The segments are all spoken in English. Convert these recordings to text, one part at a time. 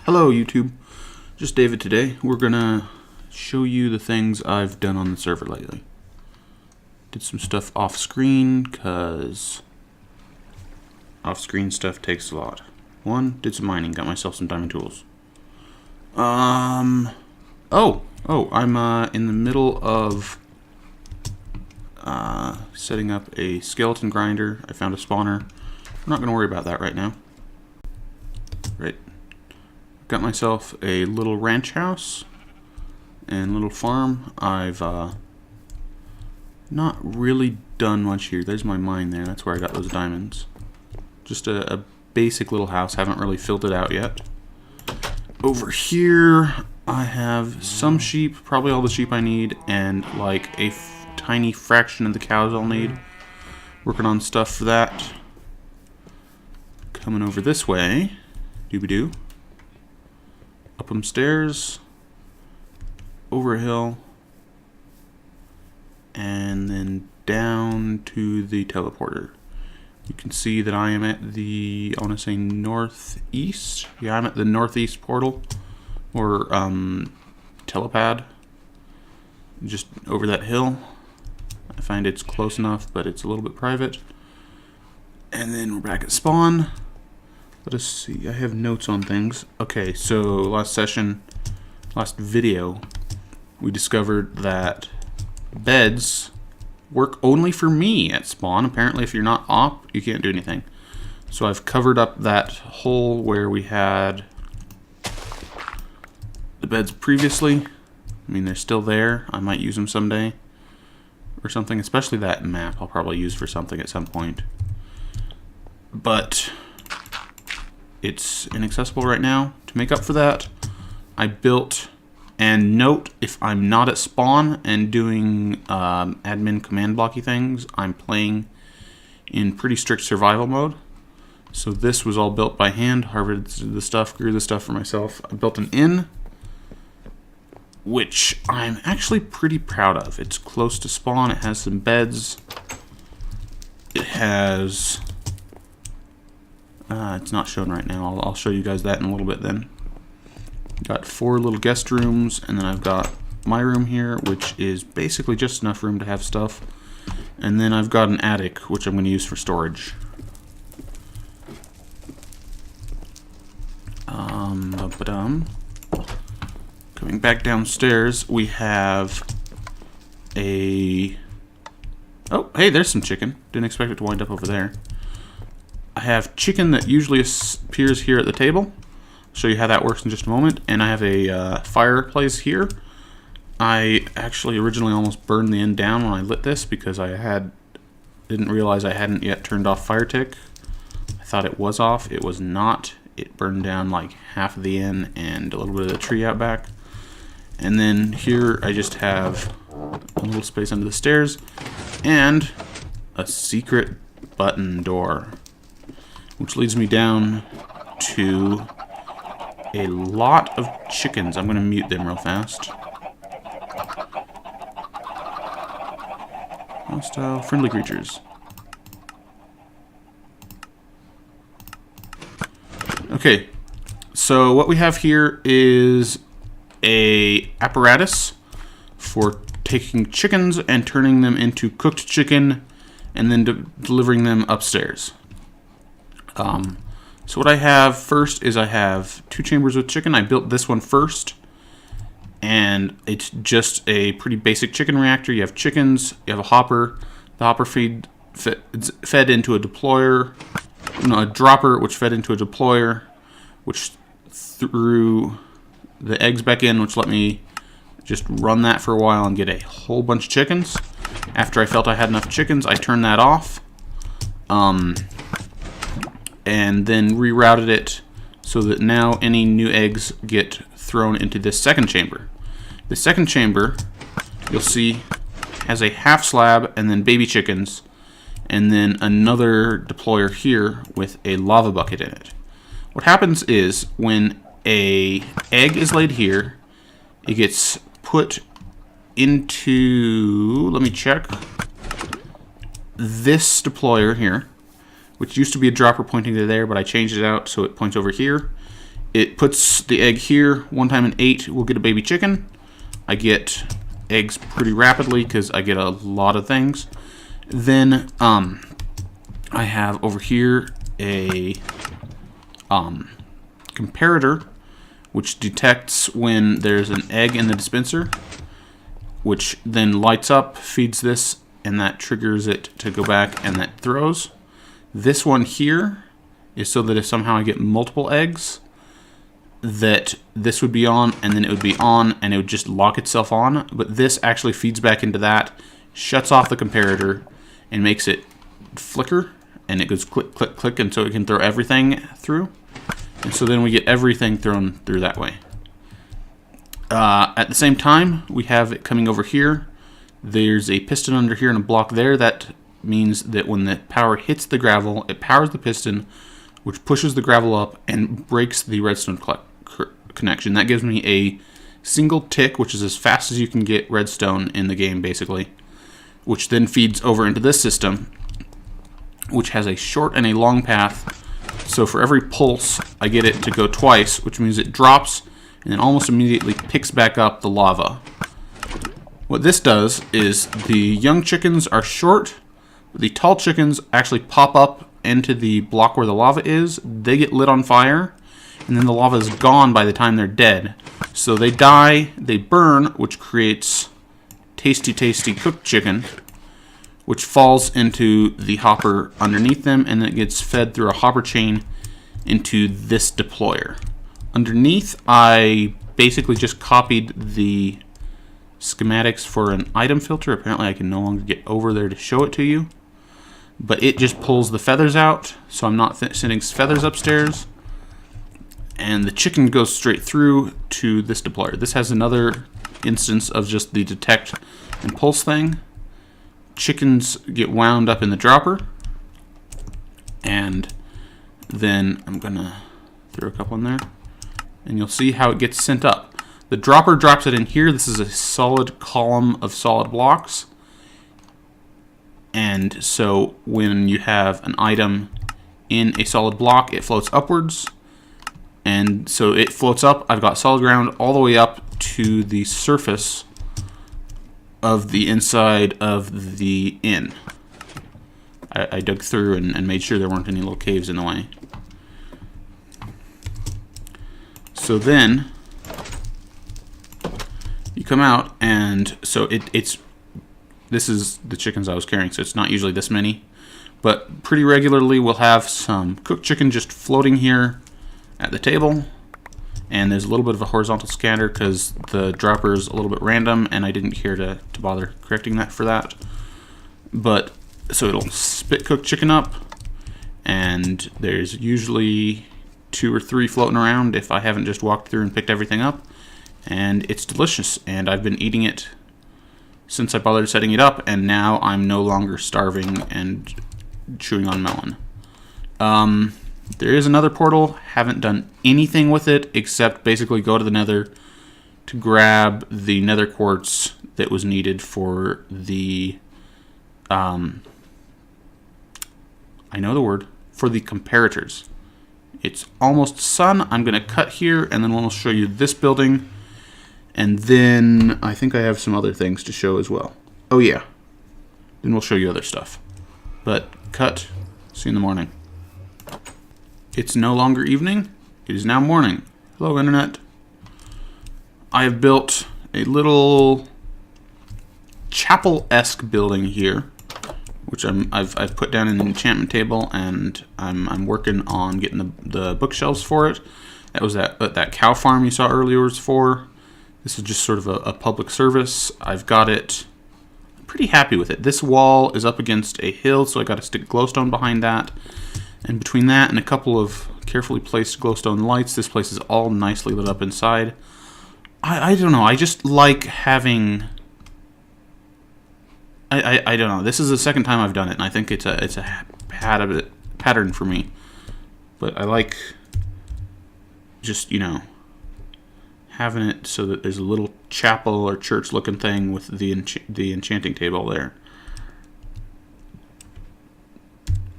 Hello YouTube, just David today. We're gonna show you the things I've done on the server lately. Did some stuff off screen, cause off screen stuff takes a lot. Did some mining, got myself some diamond tools. I'm in the middle of setting up a skeleton grinder. I found a spawner. I'm not gonna worry about that right now. Right. Got myself a little ranch house and little farm. I've not really done much here. There's my mine there. That's where I got those diamonds. Just a basic little house. Haven't really filled it out yet. Over here, I have some sheep, probably all the sheep I need, and like a tiny fraction of the cows I'll need. Working on stuff for that. Coming over this way. Doobie-doo. Up them stairs, over a hill, and then down to the teleporter. You can see that I am at the, I want to say northeast. Yeah, I'm at the northeast portal, or telepad, just over that hill. I find it's close enough, but it's a little bit private. And then we're back at spawn. Let us see, I have notes on things. Okay, so last video, we discovered that beds work only for me at spawn. Apparently if you're not op, you can't do anything. So I've covered up that hole where we had the beds previously. I mean, they're still there. I might use them someday or something, especially that map I'll probably use for something at some point. But it's inaccessible right now. To make up for that, I built, and note, if I'm not at spawn and doing admin command blocky things, I'm playing in pretty strict survival mode. So this was all built by hand, harvested the stuff, grew the stuff for myself. I built an inn, which I'm actually pretty proud of. It's close to spawn, it has some beds, it has... it's not shown right now. I'll show you guys that in a little bit then. Got 4 little guest rooms, and then I've got my room here, which is basically just enough room to have stuff. And then I've got an attic, which I'm going to use for storage. Coming back downstairs, we have a... Oh, hey, there's some chicken. Didn't expect it to wind up over there. I have chicken that usually appears here at the table. I'll show you how that works in just a moment. And I have a fireplace here. I actually originally almost burned the end down when I lit this because I didn't realize I hadn't yet turned off fire tick. I thought it was off. It was not. It burned down like half of the inn and a little bit of the tree out back. And then here I just have a little space under the stairs and a secret button door, which leads me down to a lot of chickens. I'm going to mute them real fast. Hostile, friendly creatures. Okay, so what we have here is a apparatus for taking chickens and turning them into cooked chicken and then delivering them upstairs. So what I have first is I have 2 chambers with chicken. I built this one first, and it's just a pretty basic chicken reactor. You have chickens, you have a hopper. The hopper fed into a deployer, no, a dropper, which fed into a deployer, which threw the eggs back in, which let me just run that for a while and get a whole bunch of chickens. After I felt I had enough chickens, I turned that off. And then rerouted it so that now any new eggs get thrown into this second chamber. The second chamber, you'll see, has a half slab and then baby chickens, and then another deployer here with a lava bucket in it. What happens is when an egg is laid here, it gets put into, let me check, this deployer here, which used to be a dropper pointing to there, but I changed it out so it points over here. it puts the egg here. 1 time in 8, we'll get a baby chicken. I get eggs pretty rapidly because I get a lot of things. Then I have over here a comparator, which detects when there's an egg in the dispenser, which then lights up, feeds this, and that triggers it to go back, and that throws. This one here is so that if somehow I get multiple eggs, that this would be on, and then it would be on, and it would just lock itself on. But this actually feeds back into that, shuts off the comparator, and makes it flicker, and it goes click, click, click, and so it can throw everything through. And so then we get everything thrown through that way. At the same time, we have it coming over here. There's a piston under here and a block there. That means that when the power hits the gravel, it powers the piston, which pushes the gravel up and breaks the redstone connection. That gives me a single tick, which is as fast as you can get redstone in the game, basically, which then feeds over into this system, which has a short and a long path. So for every pulse, I get it to go twice, which means it drops and then almost immediately picks back up the lava. What this does is the young chickens are short, but the tall chickens actually pop up into the block where the lava is. They get lit on fire, and then the lava is gone by the time they're dead. So they die, they burn, which creates tasty, tasty cooked chicken, which falls into the hopper underneath them, and then it gets fed through a hopper chain into this deployer. Underneath, I basically just copied the schematics for an item filter. Apparently I can no longer get over there to show it to you, but it just pulls the feathers out, so I'm not sending feathers upstairs, and the chicken goes straight through to this deployer. This has another instance of just the detect and pulse thing. Chickens get wound up in the dropper, and then I'm gonna throw a couple in there, and you'll see how it gets sent up. The dropper drops it in here. This is a solid column of solid blocks. And so when you have an item in a solid block, it floats upwards. And so it floats up. I've got solid ground all the way up to the surface of the inside of the inn. I dug through and made sure there weren't any little caves in the way. So then you come out, and so this is the chickens I was carrying, so it's not usually this many, but pretty regularly we'll have some cooked chicken just floating here at the table, and there's a little bit of a horizontal scatter because the dropper is a little bit random, and I didn't care to bother correcting that for that. But so it'll spit cooked chicken up, and there's usually 2 or 3 floating around if I haven't just walked through and picked everything up. And it's delicious, and I've been eating it since I bothered setting it up, and now I'm no longer starving and chewing on melon. There is another portal. Haven't done anything with it except basically go to the nether to grab the nether quartz that was needed for the I know the word, for the comparators. It's almost sun. I'm going to cut here, and then we'll show you this building. And then I think I have some other things to show as well. Oh yeah. Then we'll show you other stuff. But cut. See you in the morning. It's no longer evening. It is now morning. Hello, Internet. I have built a little chapel-esque building here, which I've put down in the enchantment table, and I'm working on getting the bookshelves for it. That was that cow farm you saw earlier was for. This is just sort of a public service. I've got it. I'm pretty happy with it. This wall is up against a hill, so I got to stick glowstone behind that. And between that and a couple of carefully placed glowstone lights, this place is all nicely lit up inside. I don't know. I just like having. I don't know. This is the second time I've done it, and I think it's a pattern for me. But I like just, having it so that there's a little chapel or church looking thing with the enchanting table there.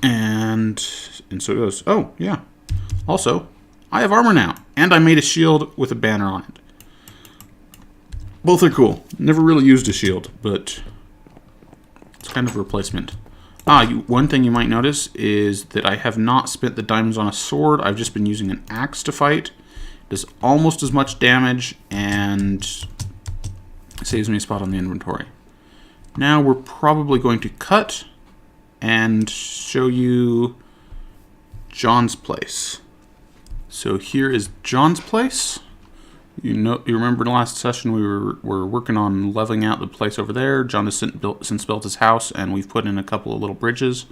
And so it goes. Oh, yeah. Also, I have armor now, and I made a shield with a banner on it. Both are cool. Never really used a shield, but it's kind of a replacement. One thing you might notice is that I have not spent the diamonds on a sword. I've just been using an axe to fight. It does almost as much damage, and it saves me a spot on the inventory. Now we're probably going to cut and show you John's place. So here is John's place. You remember in the last session we were working on leveling out the place over there. John has since built his house, and we've put in a couple of little bridges.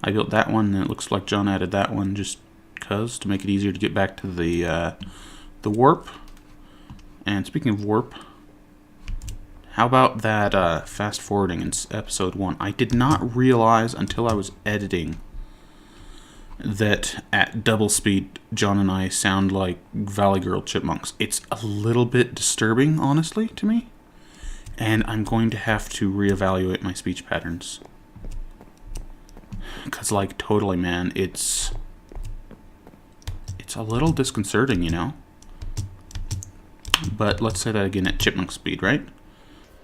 I built that one, and it looks like John added that one just because, to make it easier to get back to the warp. And speaking of warp, how about that fast forwarding in episode 1? I did not realize until I was editing that at double speed, John and I sound like Valley Girl chipmunks. It's a little bit disturbing, honestly, to me. And I'm going to have to reevaluate my speech patterns. Because, like, totally, man, it's a little disconcerting, you know? But let's say that again at chipmunk speed, right?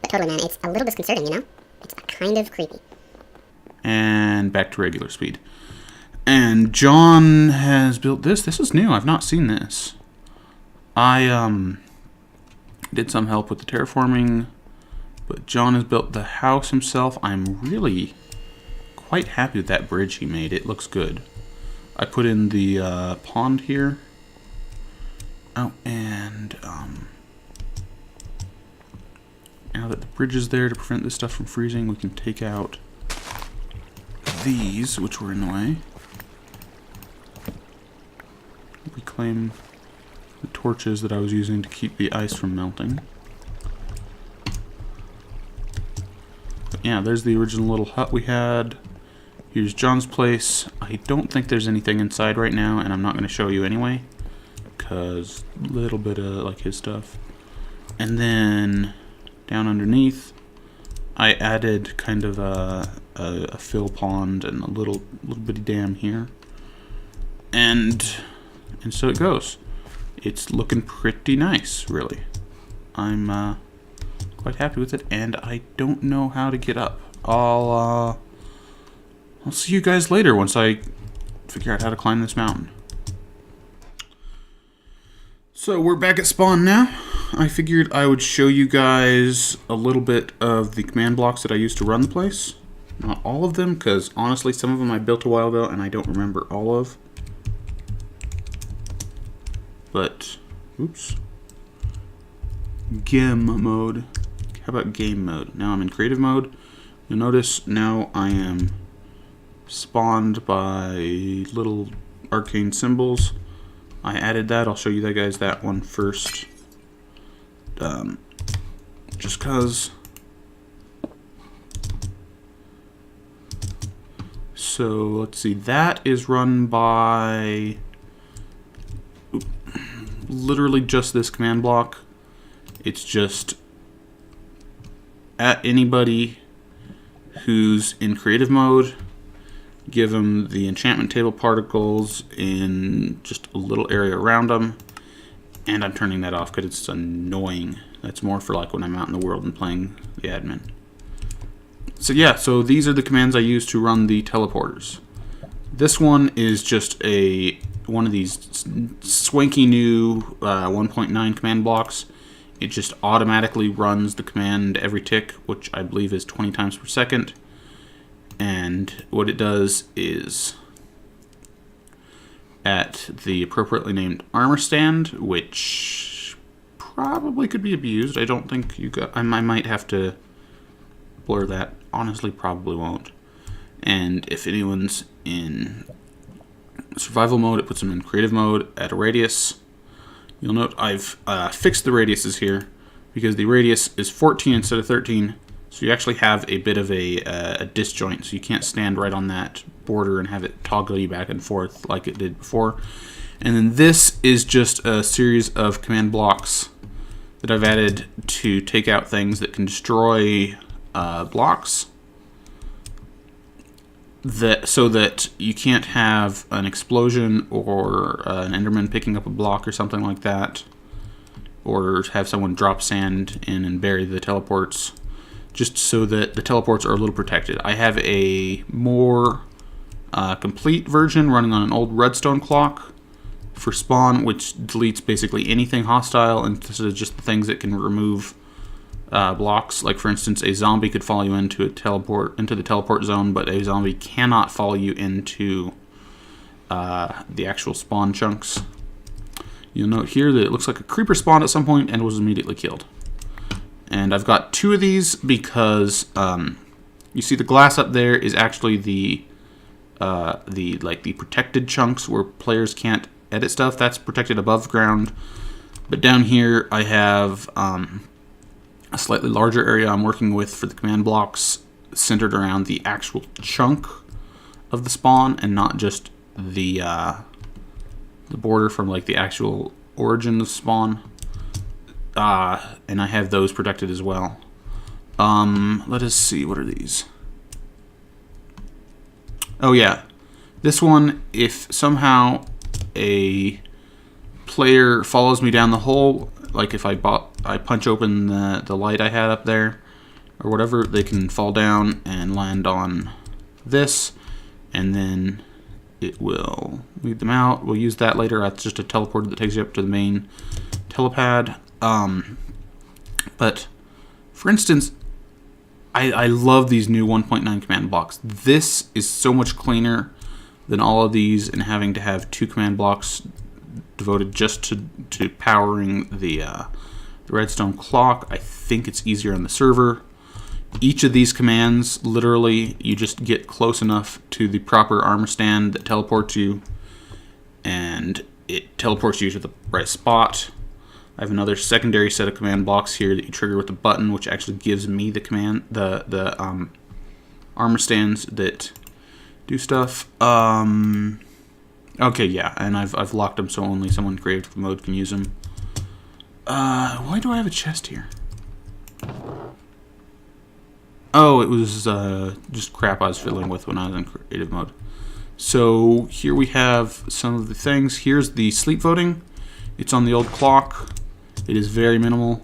But totally, man, it's a little disconcerting, you know? It's kind of creepy. And back to regular speed. And John has built this. This is new. I've not seen this. I did some help with the terraforming, but John has built the house himself. I'm really quite happy with that bridge he made. It looks good. I put in the pond here. Oh, and now that the bridge is there to prevent this stuff from freezing, we can take out these, which were in the way. Reclaim the torches that I was using to keep the ice from melting. But yeah, there's the original little hut we had. Here's John's place. I don't think there's anything inside right now, and I'm not going to show you anyway, because a little bit of like his stuff. And then down underneath, I added kind of a fill pond and a little bitty dam here. And so it goes. It's looking pretty nice, really. I'm quite happy with it, and I don't know how to get up. I'll see you guys later once I figure out how to climb this mountain. So we're back at spawn now. I figured I would show you guys a little bit of the command blocks that I used to run the place. Not all of them, because honestly some of them I built a while ago and I don't remember all of. But, oops. Game mode. How about game mode? Now I'm in creative mode. You'll notice now I am spawned by little arcane symbols. I added that. I'll show you guys that one first. Just cause. So let's see. That is run by literally just this command block. It's just at anybody who's in creative mode, give them the enchantment table particles in just a little area around them, and I'm turning that off because it's annoying. That's more for like when I'm out in the world and playing the admin. So yeah, so these are the commands I use to run the teleporters. This one is just one of these swanky new 1.9 command blocks. It just automatically runs the command every tick, which I believe is 20 times per second. And what it does is, at the appropriately named armor stand, which probably could be abused. I don't think I might have to blur that. Honestly, probably won't. And if anyone's in survival mode, it puts them in creative mode at a radius. You'll note I've fixed the radiuses here because the radius is 14 instead of 13. So you actually have a bit of a disjoint, so you can't stand right on that border and have it toggle you back and forth like it did before. And then this is just a series of command blocks that I've added to take out things that can destroy blocks. so that you can't have an explosion or an Enderman picking up a block or something like that, or have someone drop sand in and bury the teleports, just so that the teleports are a little protected. I have a more complete version running on an old redstone clock for spawn, which deletes basically anything hostile instead of just the things that can remove blocks. Like for instance, a zombie could follow you into the teleport zone, but a zombie cannot follow you into the actual spawn chunks. You'll note here that it looks like a creeper spawned at some point and was immediately killed. And I've got 2 of these because you see the glass up there is actually the protected chunks where players can't edit stuff. That's protected above ground. But down here I have a slightly larger area I'm working with for the command blocks, centered around the actual chunk of the spawn and not just the border from like the actual origin of spawn. And I have those protected as well. Let us see, what are these? Oh yeah, this one, if somehow a player follows me down the hole, like if I punch open the light I had up there or whatever, they can fall down and land on this, and then it will lead them out. We'll use that later. That's just a teleporter that takes you up to the main telepad. But for instance, I love these new 1.9 command blocks. This is so much cleaner than all of these and having to have 2 command blocks devoted just to powering the redstone clock. I think it's easier on the server. Each of these commands, literally, you just get close enough to the proper armor stand that teleports you, and it teleports you to the right spot. I have another secondary set of command blocks here that you trigger with a button, which actually gives me the command, the armor stands that do stuff. Okay, yeah, and I've locked them so only someone in creative mode can use them. Why do I have a chest here? Oh, it was just crap I was fiddling with when I was in creative mode. So here we have some of the things. Here's the sleep voting. It's on the old clock. It is very minimal.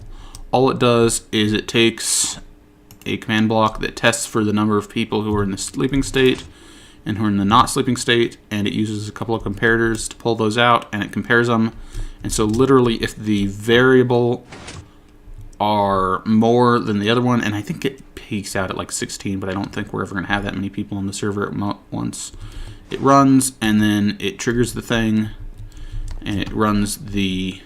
All it does is it takes a command block that tests for the number of people who are in the sleeping state and who are in the not sleeping state, and it uses a couple of comparators to pull those out, and it compares them. And so literally if the variable are more than the other one, and I think it peaks out at like 16, but I don't think we're ever going to have that many people on the server at once. It runs, and then it triggers the thing, and it runs the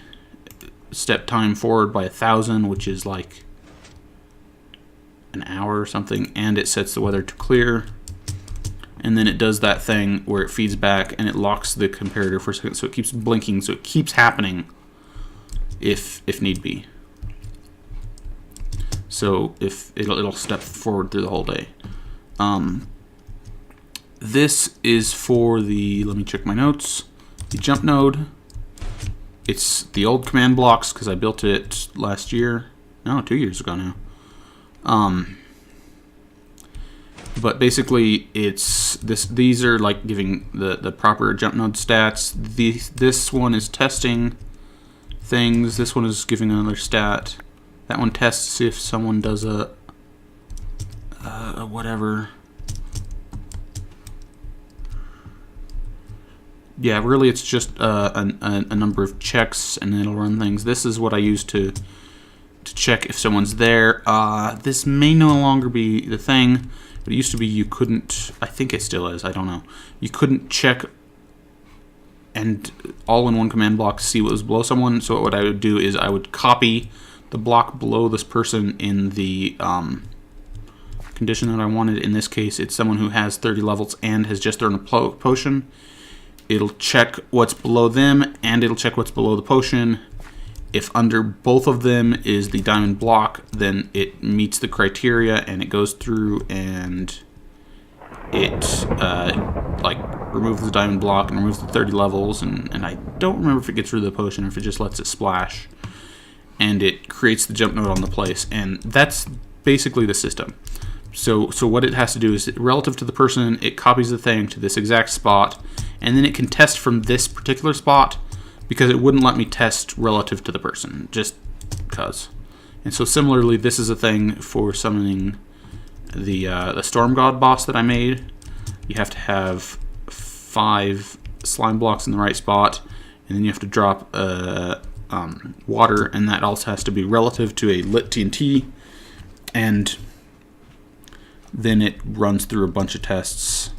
step time forward by 1,000, which is like an hour or something, and it sets the weather to clear. And then it does that thing where it feeds back and it locks the comparator for a second, so it keeps blinking, so it keeps happening if need be. So if it'll step forward through the whole day. This is for the, let me check my notes, the jump node. It's the old command blocks because I built it last year. No, 2 years ago now. But basically, it's these are like giving the proper jump node stats. This one is testing things. This one is giving another stat. That one tests if someone does a whatever. Yeah, really, it's just a number of checks, and it'll run things. This is what I use to check if someone's there. This may no longer be the thing. But it used to be you couldn't, I think it still is, I don't know. You couldn't check and all in one command block see what was below someone. So what I would do is I would copy the block below this person in the condition that I wanted. In this case, it's someone who has 30 levels and has just thrown a potion. It'll check what's below them, and it'll check what's below the potion. If under both of them is the diamond block, then it meets the criteria, and it goes through and it like removes the diamond block and removes the 30 levels, and I don't remember if it gets rid of the potion or if it just lets it splash, and it creates the jump node on the place. And that's basically the system. So what it has to do is, relative to the person, it copies the thing to this exact spot, and then it can test from this particular spot, because it wouldn't let me test relative to the person, just because. And so similarly, this is a thing for summoning the Storm God boss that I made. You have to have 5 slime blocks in the right spot, and then you have to drop water, and that also has to be relative to a lit TNT, and then it runs through a bunch of tests.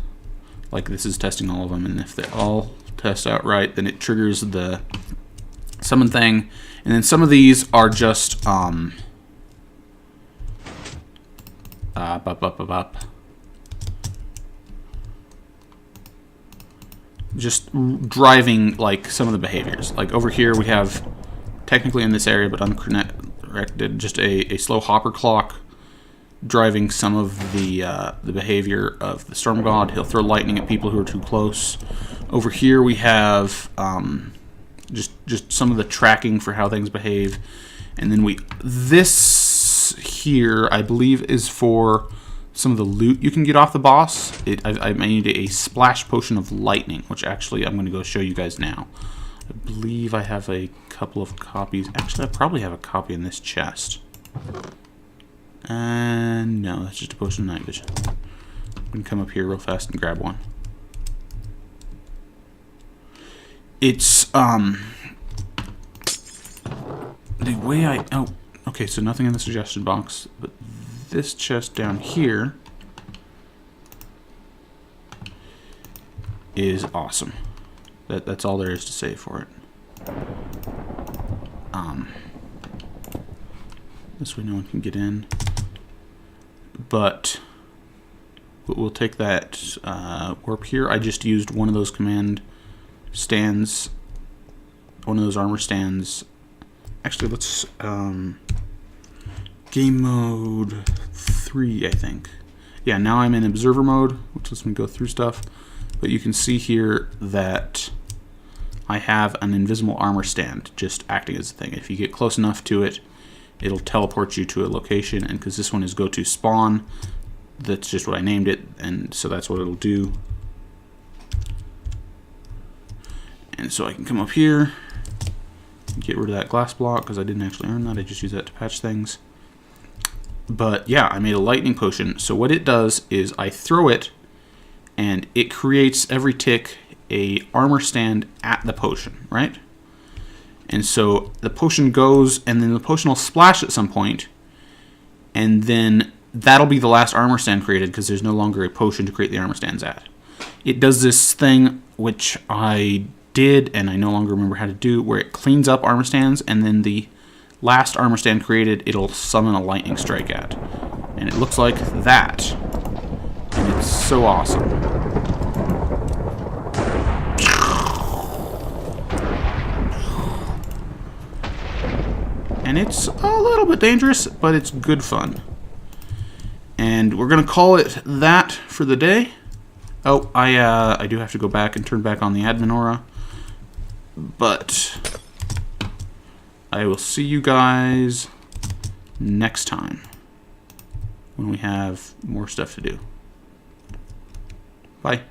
Like this is testing all of them, and if they all test out right, then it triggers the summon thing. And then some of these are just just driving like some of the behaviors. Like over here we have, technically in this area but unconnected, just a slow hopper clock driving some of the behavior of the Storm God. He'll throw lightning at people who are too close. Over here we have just some of the tracking for how things behave. And then this here, I believe, is for some of the loot you can get off the boss. I made a splash potion of lightning, which actually I'm going to go show you guys now. I believe I have a couple of copies. Actually, I probably have a copy in this chest. And no, that's just a potion of night vision. I'm going to come up here real fast and grab one. It's, the way oh, okay, so nothing in the suggestion box, but this chest down here is awesome. That's all there is to say for it. This way no one can get in. But we'll take that warp here. I just used one of those command stands, one of those armor stands. Actually, let's game mode 3, I think. Yeah, now I'm in observer mode, which lets me go through stuff. But you can see here that I have an invisible armor stand just acting as a thing. If you get close enough to it, it'll teleport you to a location, and because this one is go to spawn, that's just what I named it, and so that's what it'll do. And so I can come up here, get rid of that glass block, because I didn't actually earn that, I just used that to patch things. But yeah, I made a lightning potion. So what it does is I throw it, and it creates every tick a armor stand at the potion, right? And so the potion goes, and then the potion will splash at some point, and then that'll be the last armor stand created because there's no longer a potion to create the armor stands at. It does this thing, which I did, and I no longer remember how to do, where it cleans up armor stands, and then the last armor stand created, it'll summon a lightning strike at. And it looks like that. And it's so awesome. And it's a little bit dangerous, but it's good fun. And we're going to call it that for the day. Oh, I do have to go back and turn back on the admin aura. But I will see you guys next time when we have more stuff to do. Bye.